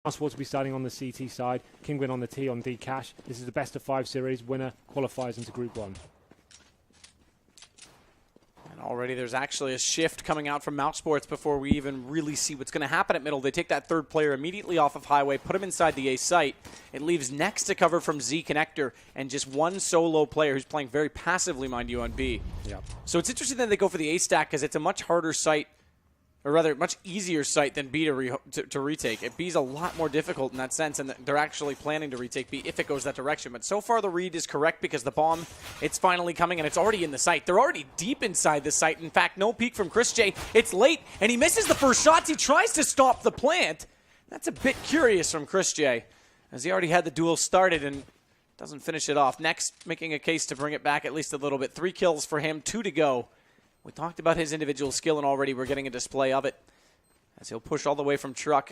mousesports will be starting on the CT side, Kinguin on the T on D Cash. This is the best of 5 series. Winner qualifies into Group 1. And already there's actually a shift coming out from mousesports before we even really see what's going to happen at middle. They take that third player immediately off of Highway, put him inside the A site. It leaves next to cover from Z Connector and just one solo player who's playing very passively, mind you, on B. Yep. So it's interesting that they go for the A stack because it's a much harder site, or rather, much easier site than B to retake. B's a lot more difficult in that sense, and they're actually planning to retake B if it goes that direction. But so far, the read is correct because the bomb, it's finally coming, and it's already in the site. They're already deep inside the site. In fact, no peek from Chris J. It's late, and he misses the first shots. He tries to stop the plant. That's a bit curious from Chris J, as he already had the duel started and doesn't finish it off. Next, making a case to bring it back at least a little bit. 3 kills for him, 2 to go. We talked about his individual skill, and already we're getting a display of it as he'll push all the way from truck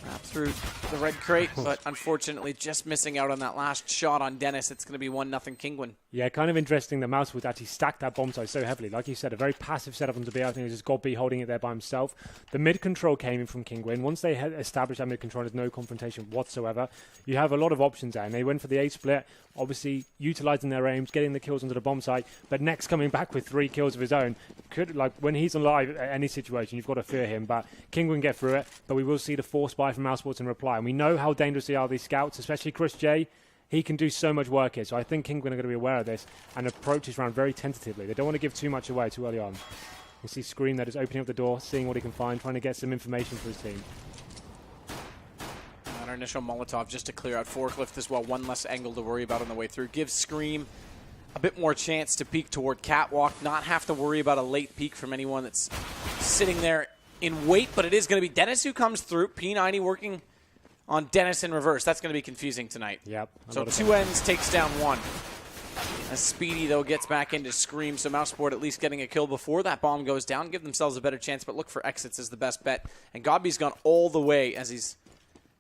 wrap through the red crate, but unfortunately just missing out on that last shot on Dennis. It's going to be 1-0 Kinguin. Yeah, kind of interesting that Mouse would actually stack that bomb site so heavily. Like you said, a very passive setup on to be. I think it was just God B holding it there by himself. The mid control came in from Kinguin. Once they had established that mid control, there's no confrontation whatsoever. You have a lot of options there, and they went for the A split, obviously utilizing their aims, getting the kills onto the bomb site, but next coming back with 3 kills of his own. Could, like, when he's alive at any situation, you've got to fear him, but Kinguin get through it, but we will see the force buy from mousesports in reply, and we know how dangerous they are, these scouts, especially Chris J. He can do so much work here, so I think Kinguin are going to be aware of this and approach this round very tentatively. They don't want to give too much away too early on. You see Scream that is opening up the door, seeing what he can find, trying to get some information for his team. And our initial Molotov just to clear out Forklift as well. One less angle to worry about on the way through. Gives Scream a bit more chance to peek toward Catwalk, not have to worry about a late peek from anyone that's sitting there in wait, but it is going to be Dennis who comes through. P90 working on Dennis in reverse. That's going to be confusing tonight. Yep. So 2 ends takes down 1. As Speedy, though, gets back into Scream, so Mousesport at least getting a kill before that bomb goes down. Give themselves a better chance, but look for exits is the best bet. And Godby's gone all the way as he's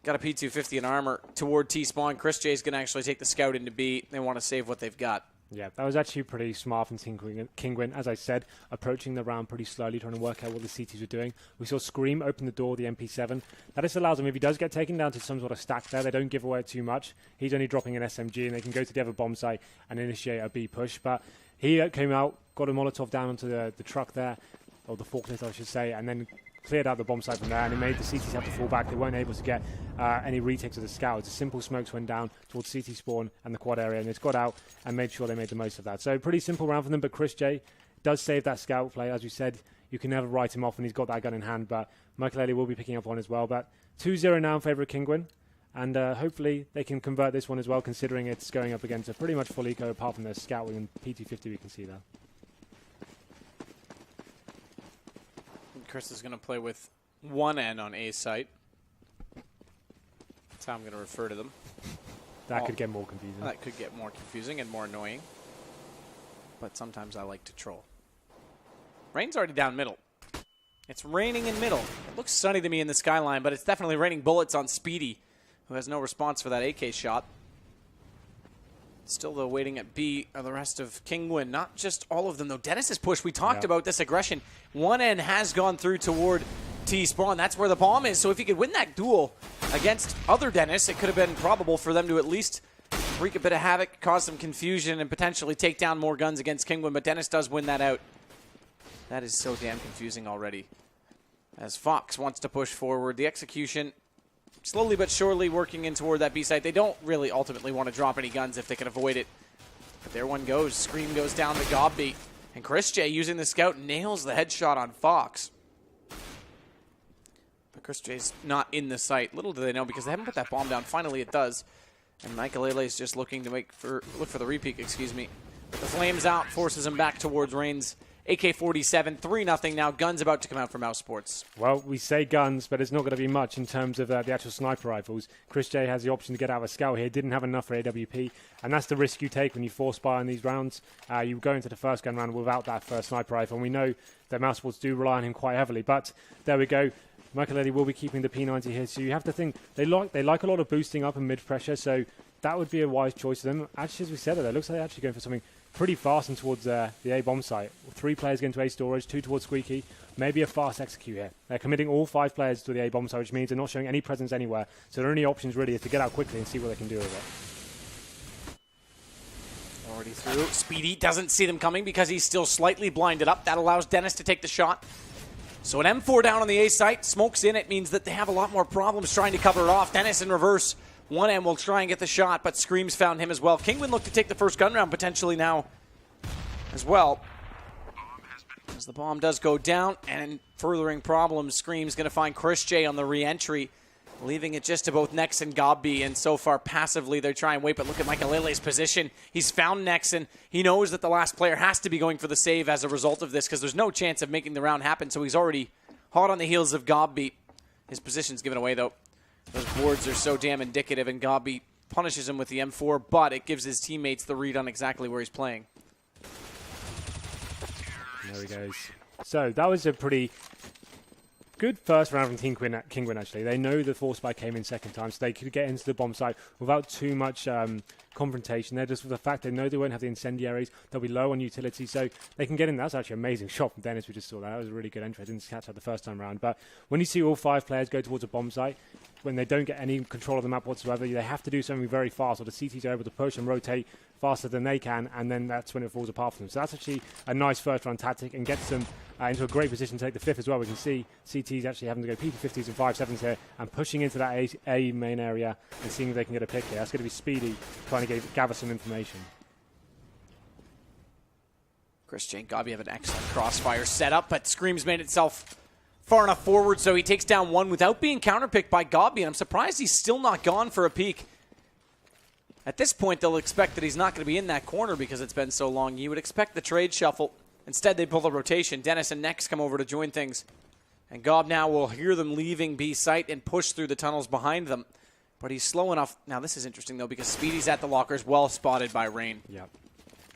got a P250 in armor toward T-spawn. Chris J's going to actually take the scout into B. They want to save what they've got. Yeah, that was actually pretty smart from Kinguin. As I said, approaching the round pretty slowly, trying to work out what the CTs were doing. We saw Scream open the door, the MP7. That just allows him, if he does get taken down to some sort of stack there, they don't give away too much. He's only dropping an SMG, and they can go to the other bomb site and initiate a B push. But he came out, got a Molotov down onto the truck there, or the forklift, I should say, and then cleared out the bomb site from there, and it made the CTs have to fall back. They weren't able to get any retakes of the scouts. Simple smokes went down towards CT spawn and the quad area, and it's got out and made sure they made the most of that. So pretty simple round for them, but Chris J does save that scout play. As we said, you can never write him off when he's got that gun in hand, but Michael Ellie will be picking up on as well. But 2-0 now in favour of Kinguin, and hopefully they can convert this one as well, considering it's going up against a pretty much full eco, apart from the scout and P250 we can see there. Chris is going to play with 1 N on A site. That's how I'm going to refer to them. That could get more confusing. That could get more confusing and more annoying. But sometimes I like to troll. Rain's already down middle. It's raining in middle. It looks sunny to me in the skyline, but it's definitely raining bullets on Speedy, who has no response for that AK shot. Still, though, waiting at B are the rest of Kinguin. Not just all of them, though. Dennis's push, we talked about this aggression. 1 N has gone through toward T-spawn. That's where the bomb is. So if he could win that duel against other Dennis, it could have been probable for them to at least wreak a bit of havoc, cause some confusion, and potentially take down more guns against Kinguin. But Dennis does win that out. That is so damn confusing already. As Fox wants to push forward, the execution slowly but surely working in toward that B site. They don't really ultimately want to drop any guns if they can avoid it. But there one goes. Scream goes down to Godby. And Chris J, using the scout, nails the headshot on Fox. But Chris J's not in the site. Little do they know, because they haven't put that bomb down. Finally it does. And Michael Lele is just looking to look for the repeat, excuse me. But the flames out, forces him back towards Rain's AK-47, 3-0 now. Guns about to come out for Mousesports. Well, we say guns, but it's not going to be much in terms of the actual sniper rifles. Chris J has the option to get out of a scout here. Didn't have enough for AWP, and that's the risk you take when you force fire in these rounds. You go into the first gun round without that first sniper rifle, and we know that Mousesports do rely on him quite heavily. But there we go. Michael Eddy will be keeping the P90 here, so you have to think they like a lot of boosting up and mid pressure. So that would be a wise choice for them. Actually, as we said, it looks like they're actually going for something pretty fast and towards the A bomb site. 3 players going to A storage, 2 towards Squeaky. Maybe a fast execute here. They're committing all 5 players to the A bomb site, which means they're not showing any presence anywhere. So their only options really is to get out quickly and see what they can do with it. Already through. Speedy doesn't see them coming because he's still slightly blinded up. That allows Dennis to take the shot. So an M4 down on the A site. Smoke's in. It means that they have a lot more problems trying to cover it off. Dennis in reverse. 1M will try and get the shot, but Screams found him as well. Kinguin looked to take the first gun round potentially now as well. As the bomb does go down, and furthering problems, Scream's going to find Chris J on the re-entry, leaving it just to both Nex and Gobby, and so far passively they try and wait, but look at Michaelele's position. He's found Nex, and he knows that the last player has to be going for the save as a result of this, because there's no chance of making the round happen, so he's already hot on the heels of Gobby. His position's given away, though. Those boards are so damn indicative, and Gobby punishes him with the M4, but it gives his teammates the read on exactly where he's playing. There he goes. So that was a pretty good first round from Kinguin, actually. They know the force spike came in second time, so they could get into the bomb site without too much confrontation. They're just with the fact they know they won't have the incendiaries. They'll be low on utility, so they can get in. That's actually an amazing shot from Dennis. We just saw that. That was a really good entry. I didn't catch that the first time around. But when you see all 5 players go towards a bomb site, when they don't get any control of the map whatsoever, they have to do something very fast, or the CTs are able to push and rotate faster than they can, and then that's when it falls apart for them. So that's actually a nice first round tactic and gets them into a great position to take the 5th as well. We can see CTs actually having to go PP50s and 5.7s here and pushing into that A main area and seeing if they can get a pick here. That's going to be Speedy trying to gather some information. Chris J and Gobby have an excellent crossfire setup, but Screams made itself far enough forward, so he takes down 1 without being counterpicked by Gobby, and I'm surprised he's still not gone for a peek. At this point, they'll expect that he's not going to be in that corner because it's been so long. You would expect the trade shuffle. Instead, they pull the rotation. Dennis and Nex come over to join things. And Gob now will hear them leaving B site and push through the tunnels behind them. But he's slow enough. Now, this is interesting, though, because Speedy's at the lockers, well spotted by Rain. Yep.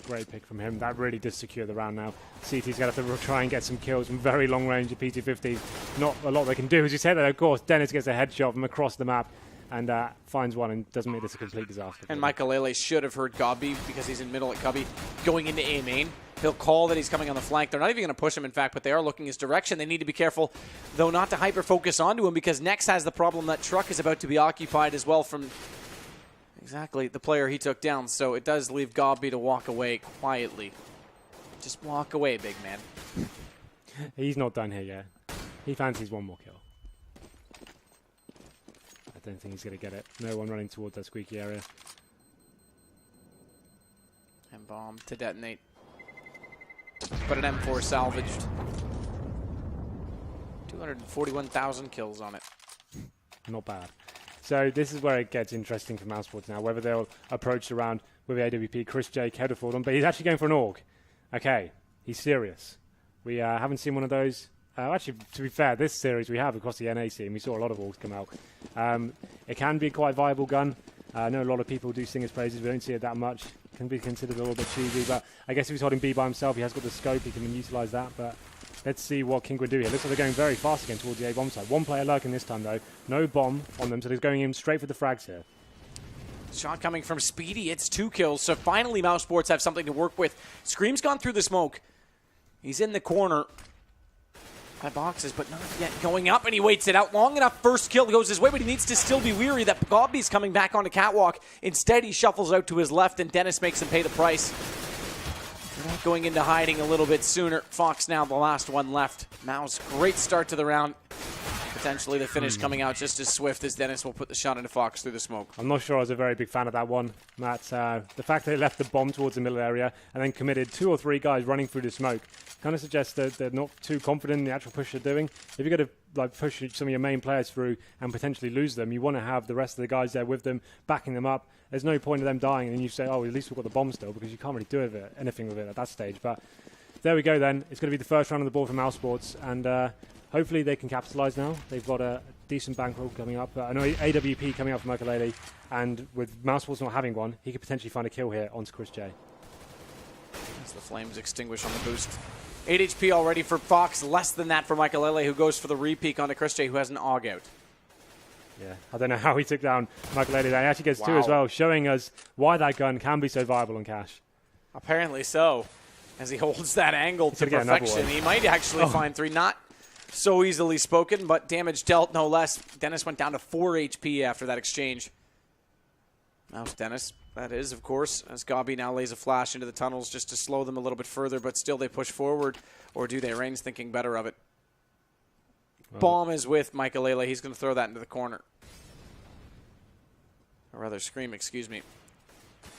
Great pick from him. That really does secure the round now. CT's going to have to try and get some kills from very long range at PT-50. Not a lot they can do. As you said, of course, Dennis gets a headshot from across the map and finds one and doesn't make this a complete disaster. And Michaelele should have heard Gobby because he's in middle at Cubby going into A main. He'll call that he's coming on the flank. They're not even going to push him, in fact, but they are looking his direction. They need to be careful, though, not to hyper-focus onto him because Nex has the problem that truck is about to be occupied as well from exactly the player he took down. So it does leave Gobby to walk away quietly. Just walk away, big man. He's not done here yet. He fancies one more kill. I don't think he's going to get it. No one running towards that squeaky area. And bomb to detonate. But an M4 salvaged. 241,000 kills on it. Not bad. So this is where it gets interesting for mousesports now, whether they'll approach the round with the AWP. Chris J. Kettleford on, but he's actually going for an AUG. Okay, he's serious. We haven't seen one of those. Actually, to be fair, this series we have across the NA scene. We saw a lot of AUGs come out. It can be a quite viable gun. I know a lot of people do sing his praises. We don't see it that much. Can be considered a little bit cheesy, but I guess if he's holding B by himself, he has got the scope. He can utilise that, but let's see what Kinguin do here. Looks like they're going very fast again towards the A bomb side. One player lurking this time, though. No bomb on them, so they're going in straight for the frags here. Shot coming from Speedy. It's 2 kills, so finally mousesports have something to work with. Scream's gone through the smoke. He's in the corner. By boxes, but not yet going up, and he waits it out long enough. First kill goes his way, but he needs to still be weary that Gobby's coming back on the catwalk. Instead, he shuffles out to his left, and Dennis makes him pay the price. They're not going into hiding a little bit sooner. Fox now the last one left. Mouse, great start to the round. Potentially the finish coming out just as swift as Dennis will put the shot into Fox through the smoke. I'm not sure I was a very big fan of that one, Matt. The fact that they left the bomb towards the middle area and then committed 2 or 3 guys running through the smoke kind of suggests that they're not too confident in the actual push they're doing. If you're going to push some of your main players through and potentially lose them, you want to have the rest of the guys there with them, backing them up. There's no point of them dying, and then you say, oh, at least we've got the bomb still, because you can't really do anything with it at that stage. But there we go then. It's going to be the first round of the board for mousesports, and hopefully they can capitalise now. They've got a decent bankroll coming up. I know AWP coming up from Michaelele, and with mousesports not having one, he could potentially find a kill here onto Chris J. As the flames extinguish on the boost. 8 HP already for Fox, less than that for Michaelele, who goes for the re-peek onto Chris J, who has an AUG out. Yeah, I don't know how he took down Michael Lady there. He actually gets 2 as Wow. well, showing us why that gun can be so viable on Cash. Apparently so, as he holds that angle to gonna get another perfection. one. He might actually find 3. Not so easily spoken, but damage dealt no less. Dennis went down to 4 HP after that exchange. Mouse Dennis, that is, of course, as Gabi now lays a flash into the tunnels just to slow them a little bit further, but still they push forward, or do they? Rain's thinking better of it. Bomb is with Michael. He's going to throw that into the corner. Or rather, Scream, excuse me.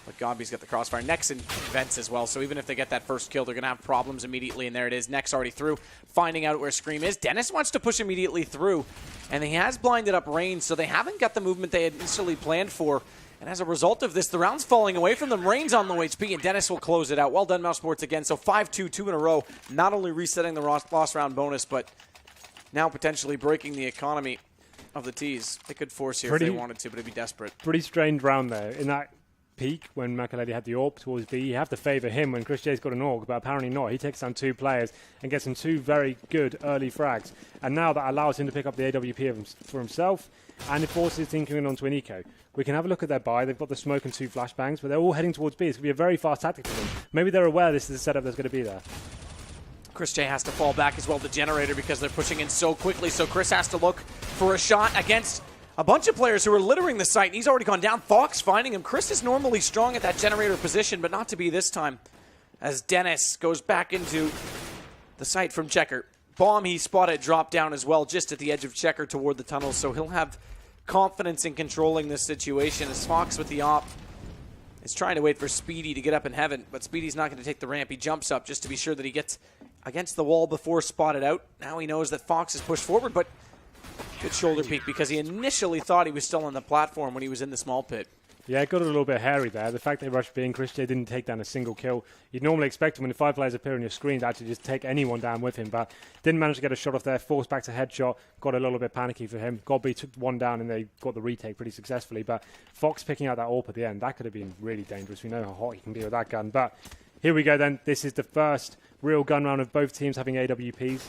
But Gabi's got the crossfire. Nex and Vents as well, so even if they get that first kill, they're going to have problems immediately, and there it is. Nex already through, finding out where Scream is. Dennis wants to push immediately through, and he has blinded up Rain, so they haven't got the movement they had initially planned for. And as a result of this, the round's falling away from them. Rain's on low HP, and Dennis will close it out. Well done, mousesports again. So 5-2, 2 in a row. Not only resetting the lost round bonus, but now potentially breaking the economy of the T's. They could force here if they wanted to, but it'd be desperate. Pretty strange round there. In that peak, when Makalady had the AWP towards B, you have to favour him when Chris J's got an AWP, but apparently not. He takes down 2 players and gets some 2 very good early frags. And now that allows him to pick up the AWP for himself, and it forces Kinguin onto an eco. We can have a look at their buy. They've got the smoke and 2 flashbangs, but they're all heading towards B. It's going to be a very fast tactic for them. Maybe they're aware this is a setup that's going to be there. Chris J has to fall back as well to Generator because they're pushing in so quickly, so Chris has to look for a shot against a bunch of players who are littering the site, and he's already gone down. Fox finding him. Chris is normally strong at that Generator position, but not to be this time, as Dennis goes back into the site from Checker. Bomb he spotted drop down as well, just at the edge of Checker toward the tunnels, so he'll have confidence in controlling this situation as Fox with the op is trying to wait for Speedy to get up in heaven, but Speedy's not going to take the ramp. He jumps up just to be sure that he gets against the wall before spotted out. Now he knows that Fox is pushed forward, but good shoulder peek because he initially thought he was still on the platform when he was in the small pit. Yeah, it got a little bit hairy there. The fact they rushed B and Chris J didn't take down a single kill. You'd normally expect him when the 5 players appear on your screen to actually just take anyone down with him, but didn't manage to get a shot off there. Forced back to headshot. Got a little bit panicky for him. Godby took 1 down and they got the retake pretty successfully, but Fox picking out that AWP at the end, that could have been really dangerous. We know how hot he can be with that gun, but here we go then. This is the first real gun round of both teams having AWPs.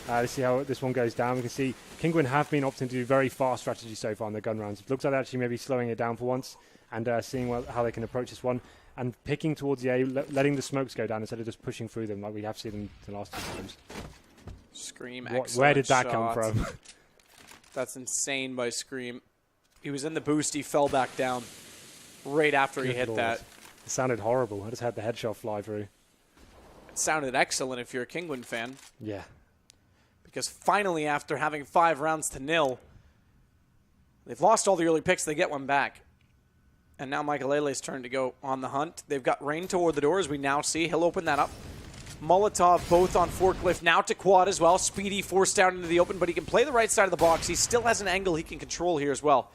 Let's see how this one goes down. We can see Kinguin have been opting to do very fast strategy so far in their gun rounds. It looks like they're actually maybe slowing it down for once and seeing how they can approach this one and picking towards the A, letting the smokes go down instead of just pushing through them like we have seen in the last 2 times. Scream, Where did that shot. come from? That's insane by Scream. He was in the boost, he fell back down right after he hit Lord. that. It sounded horrible. I just had the headshot fly through. It sounded excellent if you're a Kinguin fan. Yeah. Because finally, after having 5 rounds to 0, they've lost all the early picks, they get one back. And now Michael Lele's turn to go on the hunt. They've got Rain toward the door, as we now see. He'll open that up. Molotov both on forklift, now to quad as well. Speedy forced down into the open, but he can play the right side of the box. He still has an angle he can control here as well.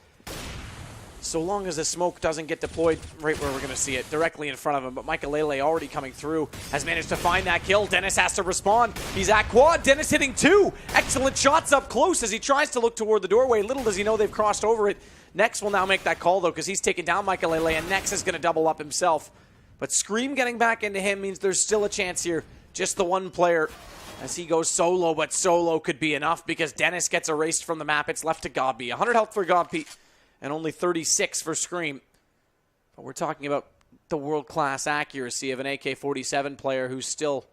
So long as the smoke doesn't get deployed right where we're going to see it, directly in front of him. But Michael Lele already coming through, has managed to find that kill. Dennis has to respond. He's at quad. Dennis hitting 2. Excellent shots up close as he tries to look toward the doorway. Little does he know they've crossed over it. Nex will now make that call, though, because he's taken down Michael Lele, and Nex is going to double up himself. But Scream getting back into him means there's still a chance here. Just the one player as he goes solo, but solo could be enough because Dennis gets erased from the map. It's left to Godby. 100 health for Godby and only 36 for Scream. But we're talking about the world-class accuracy of an AK-47 player who's still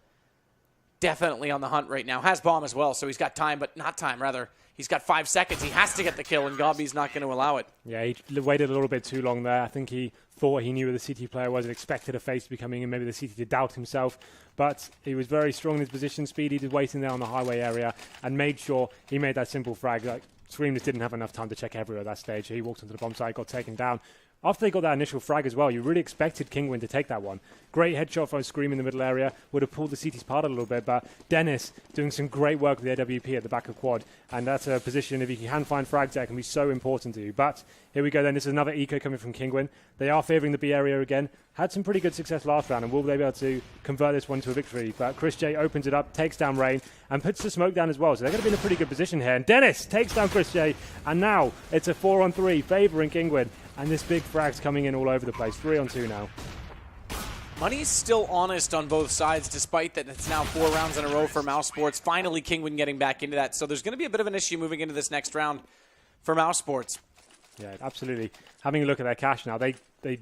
definitely on the hunt right now. Has bomb as well, so he's got time, but not time, rather. He's got 5 seconds. He has to get the kill, and Godby's not going to allow it. Yeah, he waited a little bit too long there. I think he thought he knew who the CT player was and expected a face to be coming in, maybe the CT to doubt himself. But he was very strong in his position. Speedy did waiting there on the highway area and made sure he made that simple frag. Like, Scream just didn't have enough time to check everywhere at that stage. He walked onto the bomb site, got taken down. After they got that initial frag as well, you really expected Kinguin to take that one. Great headshot from Scream in the middle area. Would have pulled the CT's part a little bit, but Dennis doing some great work with the AWP at the back of quad. And that's a position, if you can find frags there, can be so important to you. But here we go then. This is another eco coming from Kinguin. They are favouring the B area again. Had some pretty good success last round, and will they be able to convert this one to a victory? But Chris J opens it up, takes down Rain, and puts the smoke down as well. So they're going to be in a pretty good position here. And Dennis takes down Chris J, and now it's a 4-on-3 favouring Kinguin. And this big frag's coming in all over the place. 3-on-2 now. Money's still honest on both sides, despite that it's now 4 rounds in a row for mousesports. Finally, Kinguin getting back into that. So there's going to be a bit of an issue moving into this next round for mousesports. Yeah, absolutely. Having a look at their cash now, they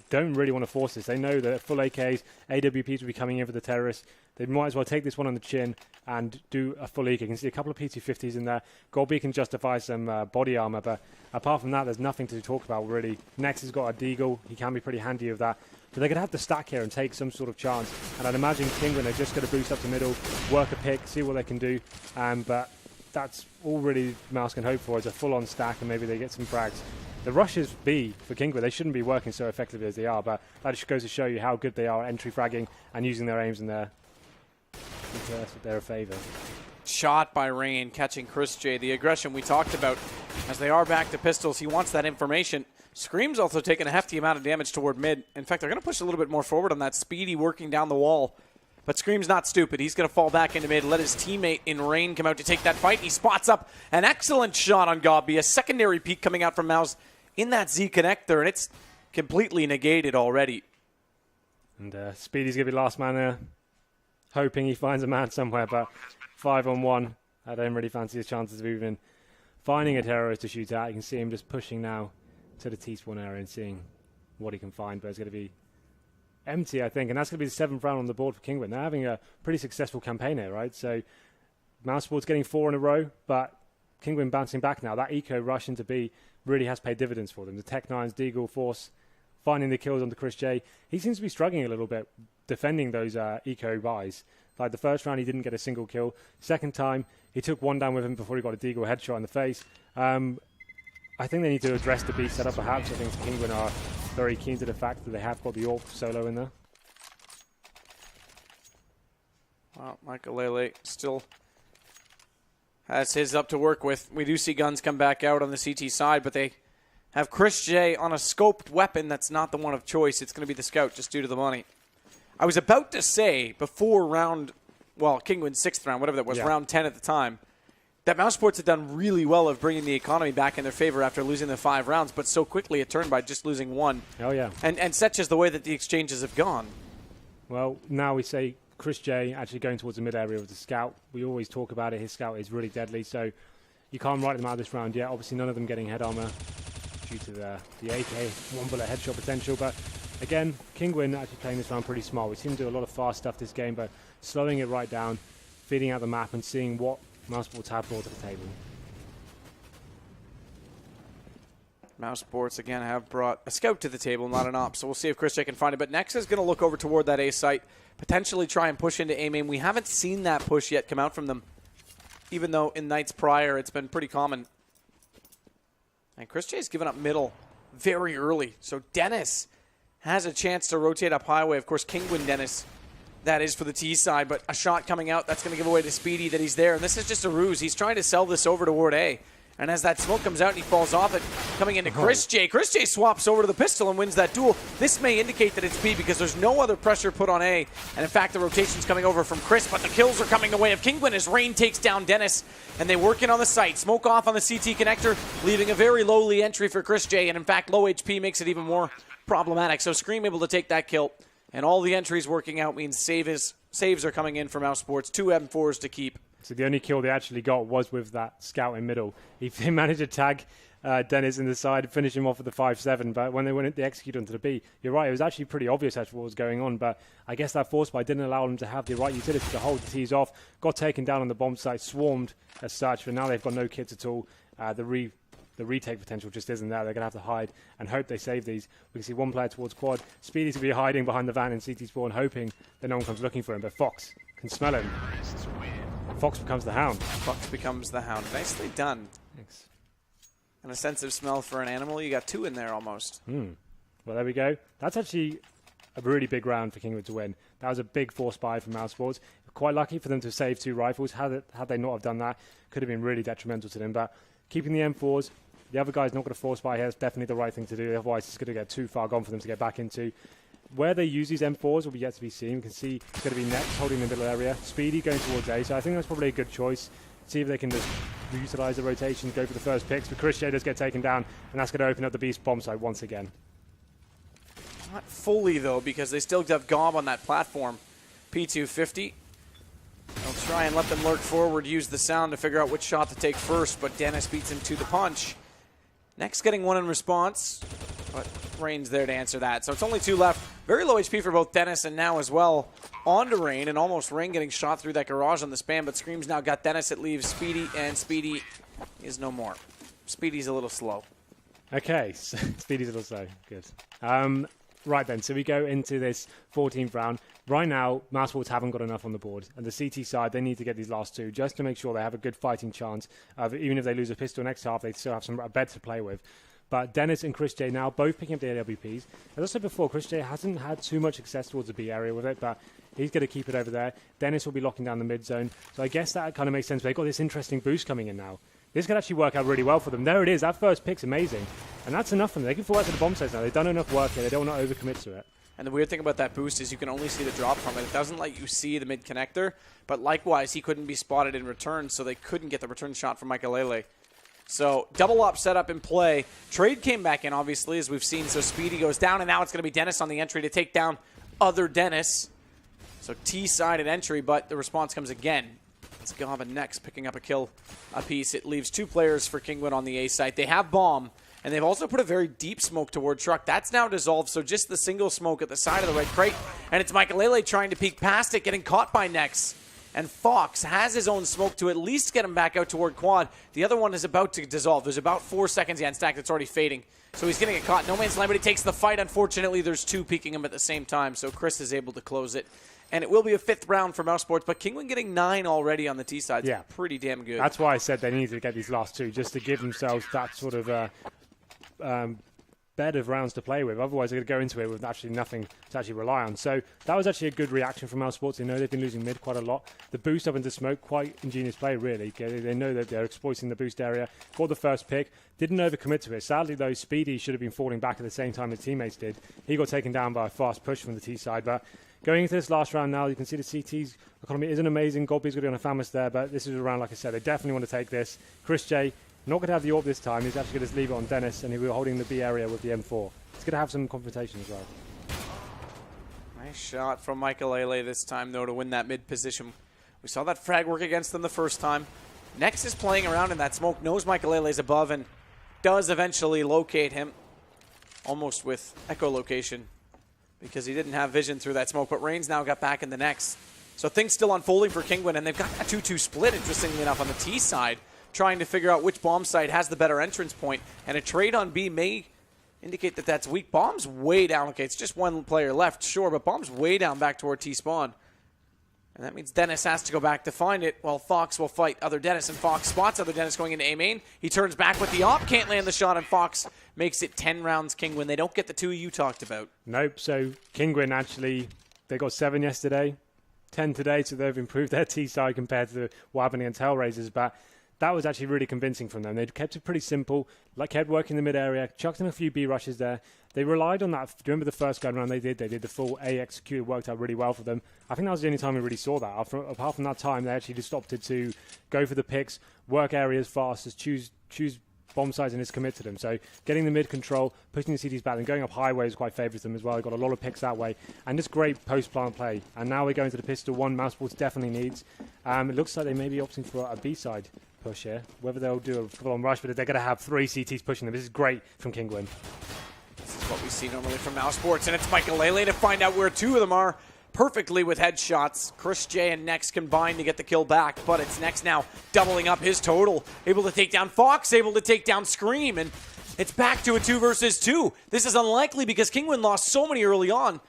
don't really want to force this. They know that full AKs, AWPs will be coming in for the terrorists. They might as well take this one on the chin and do a full eco. You can see a couple of P250s in there. Golby can justify some body armor, but apart from that, there's nothing to talk about, really. Nex has got a deagle. He can be pretty handy with that. But they're going to have to stack here and take some sort of chance. And I'd imagine Kinguin are just going to boost up the middle, work a pick, see what they can do. But that's all really Mouse can hope for, is a full-on stack, and maybe they get some frags. The rush is B for Kinguin. They shouldn't be working so effectively as they are, but that just goes to show you how good they are at entry fragging and using their aims in their favour. Shot by Rain, catching Chris J. The aggression we talked about, as they are back to pistols. He wants that information. Scream's also taking a hefty amount of damage toward mid. In fact, they're going to push a little bit more forward on that. Speedy working down the wall. But Scream's not stupid. He's going to fall back into mid, let his teammate in Rain come out to take that fight. He spots up an excellent shot on Gobby. A secondary peek coming out from Mouse in that Z connector, and it's completely negated already. And Speedy's going to be last man there, hoping he finds a man somewhere, but 5-on-1. I don't really fancy his chances of even finding a terrorist to shoot at. You can see him just pushing now to the T-spawn area and seeing what he can find, but it's going to be empty, I think, and that's going to be the 7th round on the board for Kinguin. They're having a pretty successful campaign here, right? So mousesports getting 4 in a row, but Kinguin bouncing back now. That eco rush into B really has paid dividends for them. The Tech-9s, Deagle, Force, finding the kills onto Chris J. He seems to be struggling a little bit defending those eco buys. Like the first round, he didn't get a single kill. Second time, he took one down with him before he got a Deagle headshot in the face. I think they need to address the B setup perhaps. I think Kinguin are very keen to the fact that they have got the AWP solo in there. Well, Michael Lele still has his up to work with. We do see guns come back out on the CT side, but they have Chris J on a scoped weapon that's not the one of choice. It's going to be the Scout just due to the money. I was about to say before Kinguin's 6th round, whatever that was, round 10 at the time, that mousesports had done really well of bringing the economy back in their favor after losing the 5 rounds, but so quickly it turned by just losing 1. Oh, yeah. And such is the way that the exchanges have gone. Well, now we say Chris J actually going towards the mid area with the Scout. We always talk about it. His Scout is really deadly, so you can't write them out of this round yet. Obviously, none of them getting head armor due to the AK, 1-bullet headshot potential, but again, Kinguin actually playing this round pretty smart. We seem to do a lot of fast stuff this game, but slowing it right down, feeding out the map and seeing what mousesports have brought to the table. Mousesports, again, have brought a Scout to the table, not an op, so we'll see if Chris J can find it. But Nex is going to look over toward that A site, potentially try and push into A main. We haven't seen that push yet come out from them, even though in nights prior it's been pretty common. And Chris J's given up middle very early, so Dennis has a chance to rotate up highway. Of course, Kinguin Dennis, that is for the T side, but a shot coming out, that's going to give away to Speedy that he's there. And this is just a ruse. He's trying to sell this over toward A. And as that smoke comes out and he falls off it, coming into Chris J. Chris J swaps over to the pistol and wins that duel. This may indicate that it's B because there's no other pressure put on A. And in fact, the rotation's coming over from Chris, but the kills are coming the way of Kinguin as Rain takes down Dennis. And they work in on the site. Smoke off on the CT connector, leaving a very lowly entry for Chris J. And in fact, low HP makes it even more problematic. So Scream able to take that kill. And all the entries working out means saves are coming in for mousesports. 2 M4s to keep. So the only kill they actually got was with that Scout in middle. He managed to tag Dennis in the side, finish him off with the 5-7, but when they went to execute onto the B, you're right, it was actually pretty obvious actually what was going on, but I guess that force buy didn't allow them to have the right utility to hold the T's off, got taken down on the bomb site, swarmed as such, but now they've got no kits at all. The retake potential just isn't there. They're going to have to hide and hope they save these. We can see one player towards quad. Speedy's going to be hiding behind the van in CT spawn, hoping that no one comes looking for him, but Fox can smell him. Fox becomes the hound. Fox becomes the hound. Nicely done. Thanks. And a sense of smell for an animal. You got 2 in there almost. Well, there we go. That's actually a really big round for Kinguin to win. That was a big force buy from mousesports. Quite lucky for them to save 2 rifles. Had they not have done that, could have been really detrimental to them. But keeping the M4s, the other guy's not going to force buy here. It's definitely the right thing to do. Otherwise, it's going to get too far gone for them to get back into. Where they use these M4s will be yet to be seen. We can see it's going to be Nex holding the middle area. Speedy going towards A, so I think that's probably a good choice. See if they can just utilize the rotation, go for the first picks. But Chris J does get taken down, and that's going to open up the Beast bomb site once again. Not fully, though, because they still have Gob on that platform. P250. They'll try and let them lurk forward, use the sound to figure out which shot to take first, but Dennis beats him to the punch. Next getting one in response, but Rain's there to answer that. So it's only 2 left. Very low HP for both Dennis and now as well on to Rain, and almost Rain getting shot through that garage on the spam, but Scream's now got Dennis. It leaves Speedy, and Speedy is no more. Speedy's a little slow. Okay, so Speedy's a little slow. Good. Right then, so we go into this 14th round. Right now, mousesports haven't got enough on the board. And the CT side, they need to get these last 2 just to make sure they have a good fighting chance. Even if they lose a pistol next half, they still have a bed to play with. But Dennis and Chris J now both picking up the AWPs. As I said before, Chris J hasn't had too much success towards the B area with it, but he's going to keep it over there. Dennis will be locking down the mid zone. So I guess that kind of makes sense. They've got this interesting boost coming in now. This could actually work out really well for them. There it is. That first pick's amazing. And that's enough for them. They can fall out to the bomb sites now. They've done enough work here. They don't want to overcommit to it. And the weird thing about that boost is you can only see the drop from it. It doesn't let you see the mid connector, but likewise, he couldn't be spotted in return, so they couldn't get the return shot from Michael. So double op setup in play. Trade came back in, obviously, as we've seen. So Speedy goes down, and now it's going to be Dennis on the entry to take down other Dennis. So T-sided entry, but the response comes again. It's Gava next, picking up a kill apiece. It leaves 2 players for Kinguin on the A site. They have bomb, and they've also put a very deep smoke toward truck. That's now dissolved, so just the single smoke at the side of the red crate. And it's Michael trying to peek past it, getting caught by Nex. And Fox has his own smoke to at least get him back out toward quad. The other one is about to dissolve. There's about 4 seconds on stack that's already fading. So he's going to get caught. No man's land, but he takes the fight. Unfortunately, there's 2 peeking him at the same time, so Chris is able to close it. And it will be a 5th round for mousesports, but Kinguin getting 9 already on the T side. Yeah, pretty damn good. That's why I said they need to get these last 2, just to give themselves that sort of bed of rounds to play with. Otherwise, they're going to go into it with actually nothing to actually rely on. So that was actually a good reaction from mousesports. They know they've been losing mid quite a lot. The boost up into smoke, quite ingenious play, really. They know that they're exploiting the boost area. Got the first pick. Didn't overcommit to it. Sadly, though, Speedy should have been falling back at the same time his teammates did. He got taken down by a fast push from the T side, but going into this last round now, you can see the CT's economy isn't amazing. Godby's going to be on a Famus there, but this is a round, like I said, they definitely want to take this. Chris J, not going to have the AWP this time. He's actually going to leave it on Dennis, and he will be holding the B area with the M4. He's going to have some confrontation as well. Nice shot from Michael this time, though, to win that mid position. We saw that frag work against them the first time. Nex is playing around in that smoke, knows Michael is above, and does eventually locate him, almost with echolocation, because he didn't have vision through that smoke. But Rain's now got back in the Nex. So things still unfolding for Kinguin, and they've got a 2-2 split, interestingly enough, on the T side, trying to figure out which bomb site has the better entrance point. And a trade on B may indicate that that's weak. Bomb's way down. Okay, it's just 1 player left, sure, but Bomb's way down back toward T-spawn. And that means Dennis has to go back to find it, while Fox will fight other Dennis, and Fox spots other Dennis going into A main. He turns back with the op, can't land the shot, and Fox makes it 10 rounds Kinguin. They don't get the 2 you talked about. Nope, so Kinguin actually, they got 7 yesterday, 10 today, so they've improved their T side compared to the Wabani and Tailraisers, but that was actually really convincing from them. They kept it pretty simple, kept working the mid area, chucked in a few B rushes there. They relied on that. Do you remember the first gun round they did? They did the full A execute. It worked out really well for them. I think that was the only time we really saw that. Apart from that time, they actually just opted to go for the picks, work areas fast, just choose bomb sites and just commit to them. So getting the mid control, pushing the CTs back, and going up highways quite favours them as well. They've got a lot of picks that way. And just great post-plant play. And now we're going to the pistol. One mousesports definitely needs. It looks like they may be opting for a B-side push here. Whether they'll do a full-on rush, but they're going to have 3 CTs pushing them. This is great from Kinguin. This is what we see normally from mousesports, and it's Michael to find out where 2 of them are perfectly with headshots. Chris J and Nex combine to get the kill back, but it's Nex now doubling up his total. Able to take down Fox, able to take down Scream, and it's back to a 2 versus 2. This is unlikely because Kinguin lost so many early on.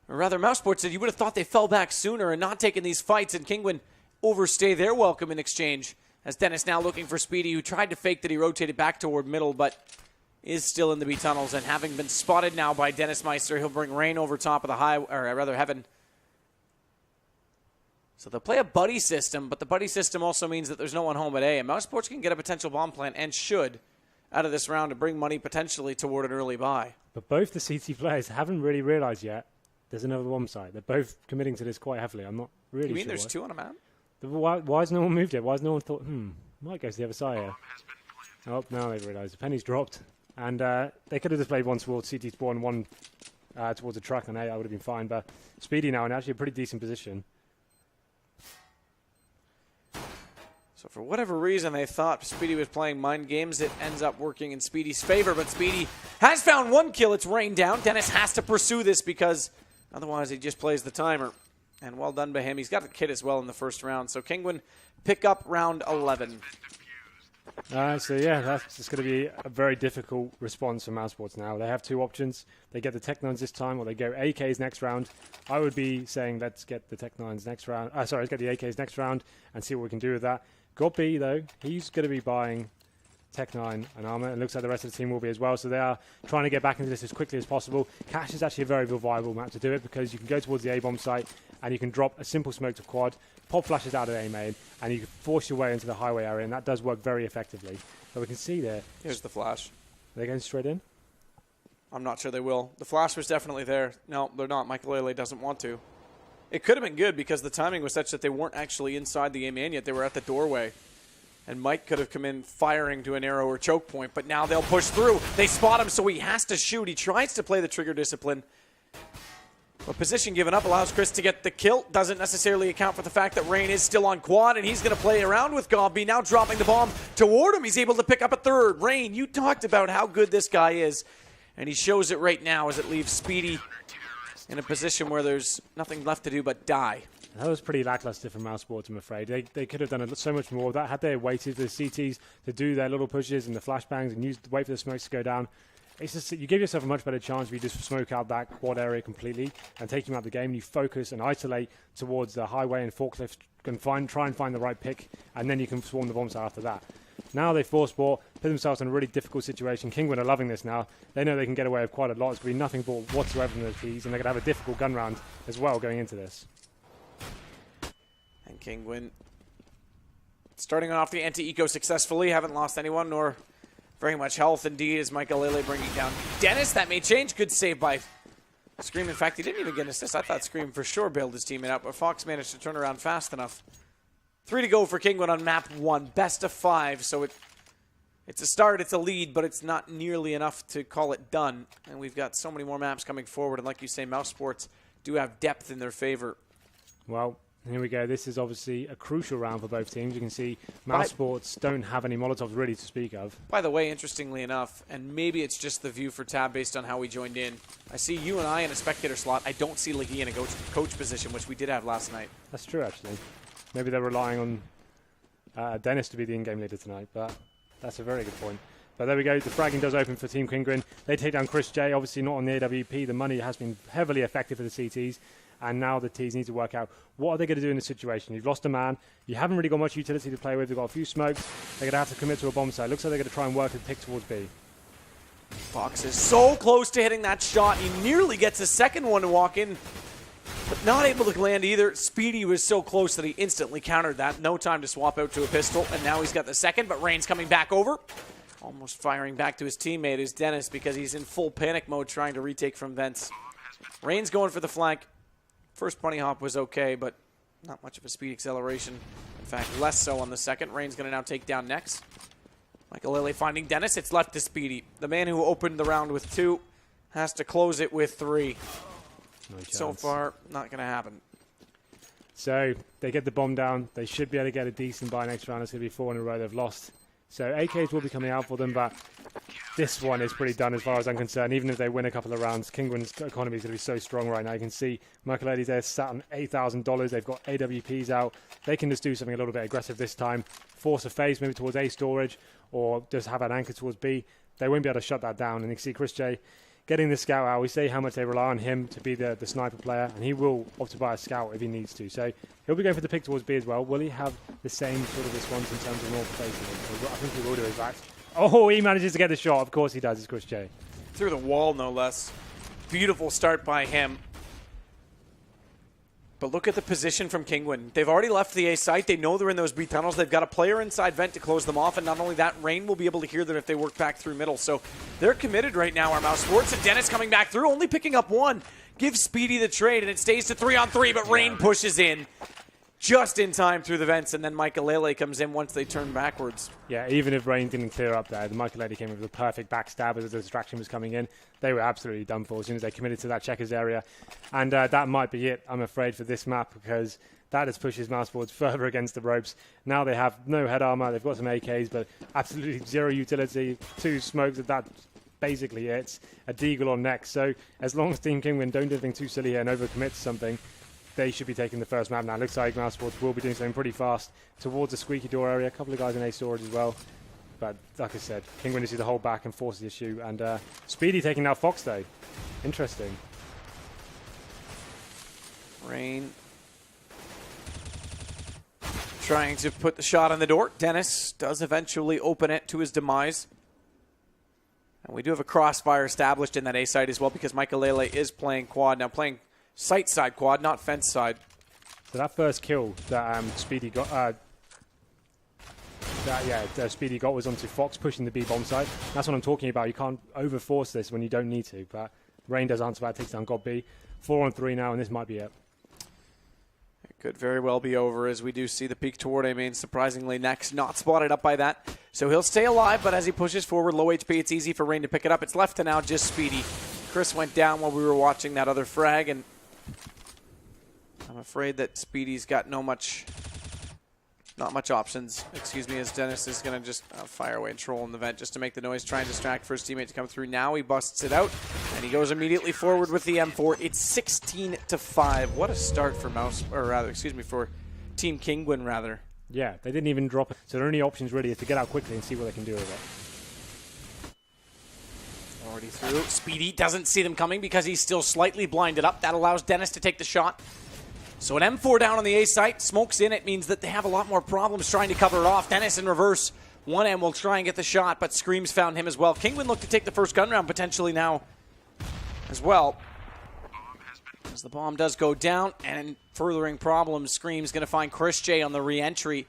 Or rather, mousesports said you would have thought they fell back sooner and not taken these fights, and Kinguin overstay their welcome in exchange. As Dennis now looking for Speedy, who tried to fake that he rotated back toward middle, but is still in the B tunnels, and having been spotted now by Dennis Meister, he'll bring Rain over top of the high, or rather Heaven. So they'll play a buddy system, but the buddy system also means that there's no one home at A, and mousesports can get a potential bomb plant, and should, out of this round to bring money potentially toward an early buy. But both the CT players haven't really realised yet there's another bomb site. They're both committing to this quite heavily. I'm not really sure. You mean there's 2 on a map? Why has no one moved yet? Why has no one thought, might go to the other side here? Oh, now they've realised. The penny's dropped. And they could have just played one towards CT spawn, one towards the truck on A. I would have been fine. But Speedy now in actually a pretty decent position. So for whatever reason, they thought Speedy was playing mind games. It ends up working in Speedy's favor, but Speedy has found one kill. It's rained down. Dennis has to pursue this because otherwise he just plays the timer. And well done by him. He's got the kit as well in the first round. So Kinguin pick up round 11. So yeah, that's just going to be a very difficult response for mousesports now. They have two options. They get the Tech-9s this time, or they go AKs next round. I would be saying let's get the Tech-9s next round. Let's get the AKs next round and see what we can do with that. Got B, though. He's going to be buying Tech-9 and armor, and looks like the rest of the team will be as well. So they are trying to get back into this as quickly as possible. Cache is actually a very viable map to do it because you can go towards the A-bomb site and you can drop a simple smoke to quad, pop flashes out of A main, and you can force your way into the highway area, and that does work very effectively. But we can see there. Here's the flash. Are they going straight in? I'm not sure they will. The flash was definitely there. No, they're not. Michael Lele doesn't want to. It could have been good because the timing was such that they weren't actually inside the A main yet. They were at the doorway. And Mike could have come in firing to an arrow or choke point, but now they'll push through. They spot him, so he has to shoot. He tries to play the trigger discipline. But position given up allows Chris to get the kill. Doesn't necessarily account for the fact that Rain is still on quad, and he's going to play around with Gobby. Now dropping the bomb toward him. He's able to pick up a third. Rain, you talked about how good this guy is, and he shows it right now as it leaves Speedy in a position where there's nothing left to do but die. That was pretty lackluster from mousesports, I'm afraid. They could have done so much more of that. Had they waited for the CTs to do their little pushes and the flashbangs and wait for the smokes to go down, it's just you give yourself a much better chance if you just smoke out that quad area completely and take him out of the game. You focus and isolate towards the highway and forklift, try and find the right pick, and then you can swarm the bombs after that. Now they force bought, put themselves in a really difficult situation. Kinguin are loving this now. They know they can get away with quite a lot. It's going to be nothing but whatsoever from those keys, and they're going to have a difficult gun round as well going into this. And Kinguin starting off the anti-eco successfully. Haven't lost anyone nor very much health indeed as Michael Lele bringing down Dennis. That may change. Good save by Scream. In fact, he didn't even get an assist. I thought Scream for sure bailed his teammate out, but Fox managed to turn around fast enough. 3 to go for Kinguin on map 1. Best of 5, so it's a start, it's a lead, but it's not nearly enough to call it done. And we've got so many more maps coming forward, and like you say, mousesports do have depth in their favor. Well, here we go. This is obviously a crucial round for both teams. You can see mousesports don't have any Molotovs really to speak of. By the way, interestingly enough, and maybe it's just the view for Tab based on how we joined in, I see you and I in a spectator slot. I don't see Leggy in a coach position, which we did have last night. That's true, actually. Maybe they're relying on Dennis to be the in-game leader tonight, but that's a very good point. But there we go. The fragging does open for Team Kinguin. They take down Chris J, obviously not on the AWP. The money has been heavily affected for the CTs. And now the T's need to work out what are they going to do in this situation. You've lost a man. You haven't really got much utility to play with. They've got a few smokes. They're going to have to commit to a bomb site. Looks like they're going to try and work a pick towards B. Fox is so close to hitting that shot. He nearly gets a second one to walk in, but not able to land either. Speedy was so close that he instantly countered that. No time to swap out to a pistol, and now he's got the second, but Rain's coming back over. Almost firing back to his teammate is Dennis because he's in full panic mode trying to retake from vents. Rain's going for the flank. First bunny hop was okay, but not much of a speed acceleration. In fact, less so on the second. Rain's going to now take down next. Michael Lele finding Dennis. It's left to Speedy. The man who opened the round with 2 has to close it with 3. No chance. So far, not going to happen. So they get the bomb down. They should be able to get a decent buy next round. It's going to be 4 in a row they've lost. So AKs will be coming out for them, but this one is pretty done as far as I'm concerned. Even if they win a couple of rounds, Kinguin's economy is going to be so strong right now. You can see Michael Lele's there sat on $8,000. They've got AWPs out. They can just do something a little bit aggressive this time. Force a phase maybe towards A storage or just have an anchor towards B. They won't be able to shut that down. And you can see Chris J getting the scout out. We say how much they rely on him to be the sniper player, and he will opt to buy a scout if he needs to. So he'll be going for the pick towards B as well. Will he have the same sort of response in terms of normal facing? I think he will do, in fact. Oh, he manages to get the shot. Of course he does. It's Chris J. Through the wall, no less. Beautiful start by him. But look at the position from Kinguin. They've already left the A site. They know they're in those B tunnels. They've got a player inside vent to close them off. And not only that, Rain will be able to hear them if they work back through middle. So they're committed right now, our mousesports. And Dennis coming back through, only picking up 1. Gives Speedy the trade, and it stays to 3-on-3. But Rain pushes in just in time through the vents. And then Michael Lele comes in once they turn backwards. Yeah, even if Rain didn't clear up there, the Michael Lele came in with a perfect backstab as the distraction was coming in. They were absolutely done for as soon as they committed to that checkers area. And that might be it, I'm afraid, for this map, because that just pushes mousesports further against the ropes. Now they have no head armor. They've got some AKs, but absolutely zero utility. 2 smokes that basically it's a deagle on next. So as long as Team Kinguin don't do anything too silly here and overcommit to something, they should be taking the first map now. Looks like mousesports will be doing something pretty fast towards the squeaky door area. A couple of guys in A storage as well. But like I said, Kinguin is the hold back and force the issue. And Speedy taking out Fox though. Interesting. Rain trying to put the shot on the door. Dennis does eventually open it to his demise. And we do have a crossfire established in that A site as well because Michaelele is playing quad. Now playing site side quad, not fence side. So that first kill that Speedy got, Speedy got was onto Fox pushing the B bomb site. That's what I'm talking about. You can't overforce this when you don't need to. But Rain does answer that, takes down God B. 4 on 3 now, and this might be it. It could very well be over as we do see the peek toward A main. Surprisingly, next not spotted up by that. So he'll stay alive, but as he pushes forward, low HP, it's easy for Rain to pick it up. It's left to now just Speedy. Chris went down while we were watching that other frag, and I'm afraid that Speedy's got not much options. Excuse me, as Dennis is going to just fire away and troll in the vent just to make the noise, try and distract first teammate to come through. Now he busts it out, and he goes immediately forward with the M4. It's 16-5. What a start for for Team Kinguin, rather. Yeah, they didn't even drop it. So their only options really is to get out quickly and see what they can do with it. Already through. Speedy doesn't see them coming because he's still slightly blinded up. That allows Dennis to take the shot. So an M4 down on the A site. Smokes in. It means that they have a lot more problems trying to cover it off. Dennis in reverse. 1M will try and get the shot, but Screams found him as well. Kinguin looked to take the first gun round potentially now as well. As the bomb does go down, and furthering problems, Scream's going to find Chris J on the re-entry,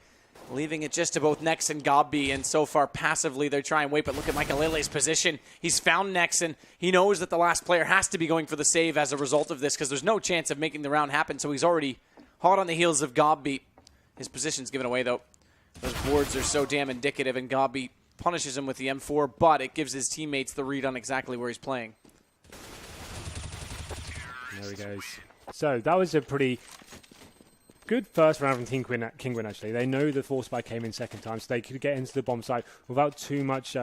leaving it just to both Nex and Gobby, and so far passively they try and wait, but look at Michaelele's position. He's found Nex, and he knows that the last player has to be going for the save as a result of this because there's no chance of making the round happen, so he's already hot on the heels of Gobby. His position's given away, though. Those boards are so damn indicative, and Gobby punishes him with the M4, but it gives his teammates the read on exactly where he's playing. There he goes. So that was a pretty good first round from Team Kinguin, actually. They know the force spike came in second time, so they could get into the bomb site without too much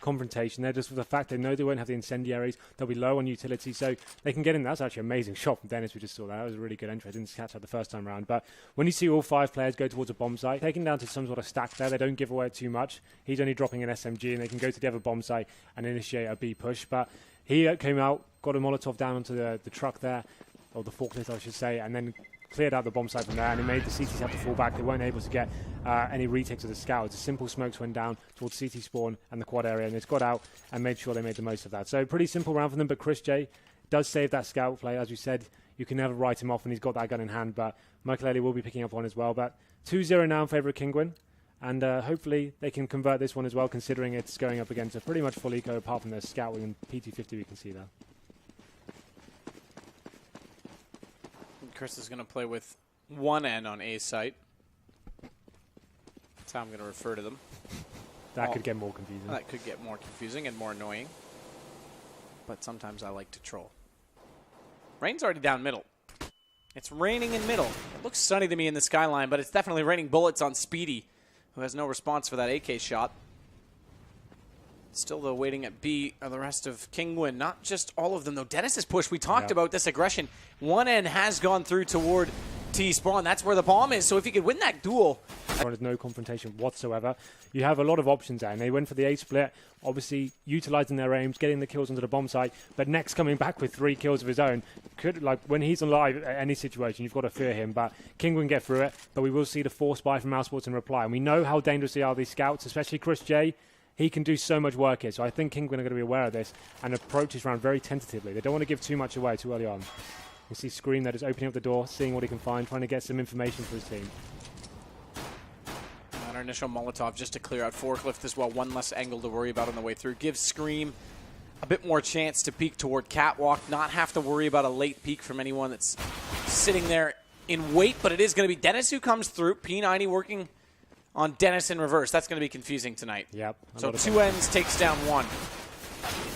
confrontation. They're just with the fact they know they won't have the incendiaries. They'll be low on utility, so they can get in. That's actually an amazing shot from Dennis. We just saw that. That was a really good entry. I didn't catch that the first time around. But when you see all 5 players go towards a bomb site, taking down to some sort of stack there, they don't give away too much. He's only dropping an SMG, and they can go to the other bomb site and initiate a B push. But he came out, got a Molotov down onto the truck there, or the forklift, I should say, and then cleared out the bomb site from there, and it made the CTs have to fall back. They weren't able to get any retakes of the scouts. The simple smokes went down towards CT spawn and the quad area, and it's got out and made sure they made the most of that. So pretty simple round for them, but Chris J does save that scout play. As we said, you can never write him off when he's got that gun in hand, but Michaelele will be picking up on as well. But 2-0 now in favour of Kinguin, and hopefully they can convert this one as well, considering it's going up against a pretty much full eco, apart from the scout and PT50 we can see there. Chris is going to play with 1N on A site. That's how I'm going to refer to them. That could get more confusing. That could get more confusing and more annoying. But sometimes I like to troll. Rain's already down middle. It's raining in middle. It looks sunny to me in the skyline, but it's definitely raining bullets on Speedy, who has no response for that AK shot. Still, though, waiting at B are the rest of Kinguin. Not just all of them, though. Dennis's push, we talked about this aggression. 1N has gone through toward T-spawn. That's where the bomb is. So if he could win that duel. There's no confrontation whatsoever. You have a lot of options there, and they went for the A split, obviously utilising their aims, getting the kills onto the bomb site, but Nex coming back with 3 kills of his own. Could, like, when he's alive at any situation, you've got to fear him, but Kinguin get through it, but we will see the force buy from mousesports in reply, and we know how dangerous they are, these scouts, especially Chris J. He can do so much work here, so I think Kinguin are going to be aware of this and approach this round very tentatively. They don't want to give too much away too early on. You see Scream that is opening up the door, seeing what he can find, trying to get some information for his team. Our initial Molotov just to clear out forklift as well. One less angle to worry about on the way through. Gives Scream a bit more chance to peek toward Catwalk, not have to worry about a late peek from anyone that's sitting there in wait, but it is going to be Dennis who comes through. P90 working on Dennis in reverse. That's going to be confusing tonight. Yep. So 2 ends takes down 1.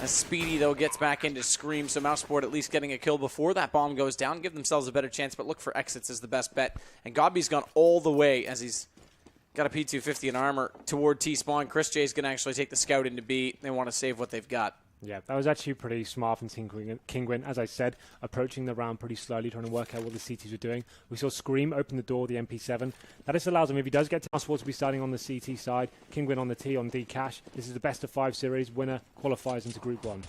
As Speedy, though, gets back into Scream, so Mousesport at least getting a kill before that bomb goes down. Give themselves a better chance, but look for exits is the best bet. And Godby's gone all the way as he's got a P250 and armor toward T-spawn. Chris J's going to actually take the scout into B. They want to save what they've got. Yeah, that was actually pretty smart from Kinguin. As I said, approaching the round pretty slowly, trying to work out what the CTs were doing. We saw Scream open the door, the MP7. That just allows him, if he does get to mousesports, to be starting on the CT side. Kinguin on the T on D Cash. This is the best of 5 series. Winner qualifies into Group 1.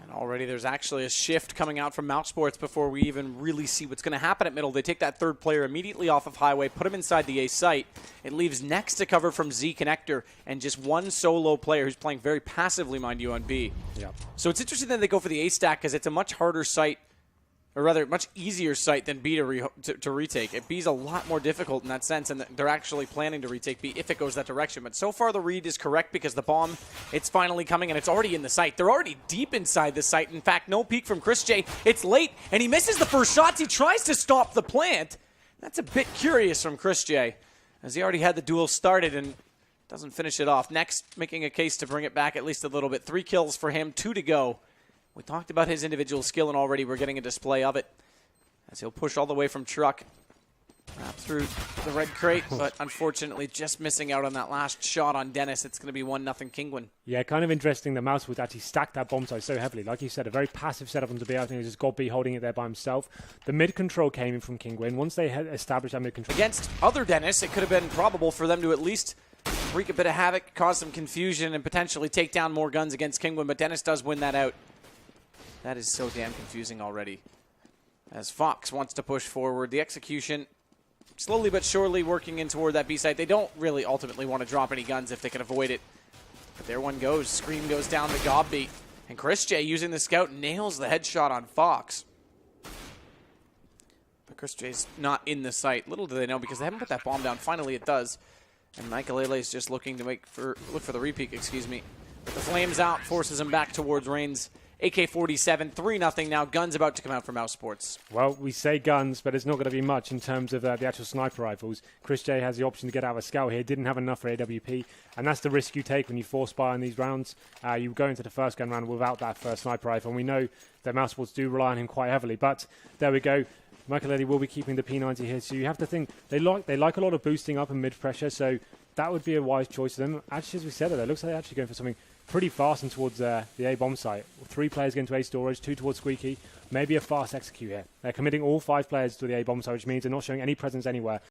And already there's actually a shift coming out from Mousesports before we even really see what's going to happen at middle. They take that third player immediately off of Highway, put him inside the A site. It leaves next to cover from Z Connector and just one solo player who's playing very passively, mind you, on B. Yep. So it's interesting that they go for the A stack because it's a much harder site, or rather, much easier site than B to retake. B's a lot more difficult in that sense, and they're actually planning to retake B if it goes that direction. But so far, the read is correct because the bomb, it's finally coming, and it's already in the site. They're already deep inside the site. In fact, no peek from Chris J. It's late, and he misses the first shots. He tries to stop the plant. That's a bit curious from Chris J, as he already had the duel started and doesn't finish it off. Next, making a case to bring it back at least a little bit. 3 kills for him, 2 to go. We talked about his individual skill, and already we're getting a display of it as he'll push all the way from truck through the red crate, but unfortunately just missing out on that last shot on Dennis. It's going to be 1-0 Kinguin. Yeah, kind of interesting that Mouse would actually stack that bomb site so heavily. Like you said, a very passive setup on to be. I think it was just Godby holding it there by himself. The mid control came in from Kinguin. Once they had established that mid control. Against other Dennis, it could have been probable for them to at least wreak a bit of havoc, cause some confusion, and potentially take down more guns against Kinguin, but Dennis does win that out. That is so damn confusing already. As Fox wants to push forward, the execution slowly but surely working in toward that B site. They don't really ultimately want to drop any guns if they can avoid it. But there one goes. Scream goes down to Godby. And Chris J, using the scout, nails the headshot on Fox. But Chris J's not in the site. Little do they know because they haven't put that bomb down. Finally it does. And Michael is just looking to look for the repeat, excuse me. But the flames out, forces him back towards Reigns. AK-47, 3-0 now. Guns about to come out from Mousesports. Well, we say guns, but it's not going to be much in terms of the actual sniper rifles. Chris J has the option to get out of a scout here. Didn't have enough for AWP, and that's the risk you take when you force fire in these rounds. You go into the first gun round without that first sniper rifle, and we know that Mousesports do rely on him quite heavily. But there we go. Michael will be keeping the P90 here, so you have to think they like a lot of boosting up and mid pressure, so that would be a wise choice for them. Actually, as we said, it looks like they're actually going for something pretty fast and towards the A bomb site. 3 players going to A storage, 2 towards Squeaky. Maybe a fast execute here. They're committing all 5 players to the A bomb site, which means they're not showing any presence anywhere.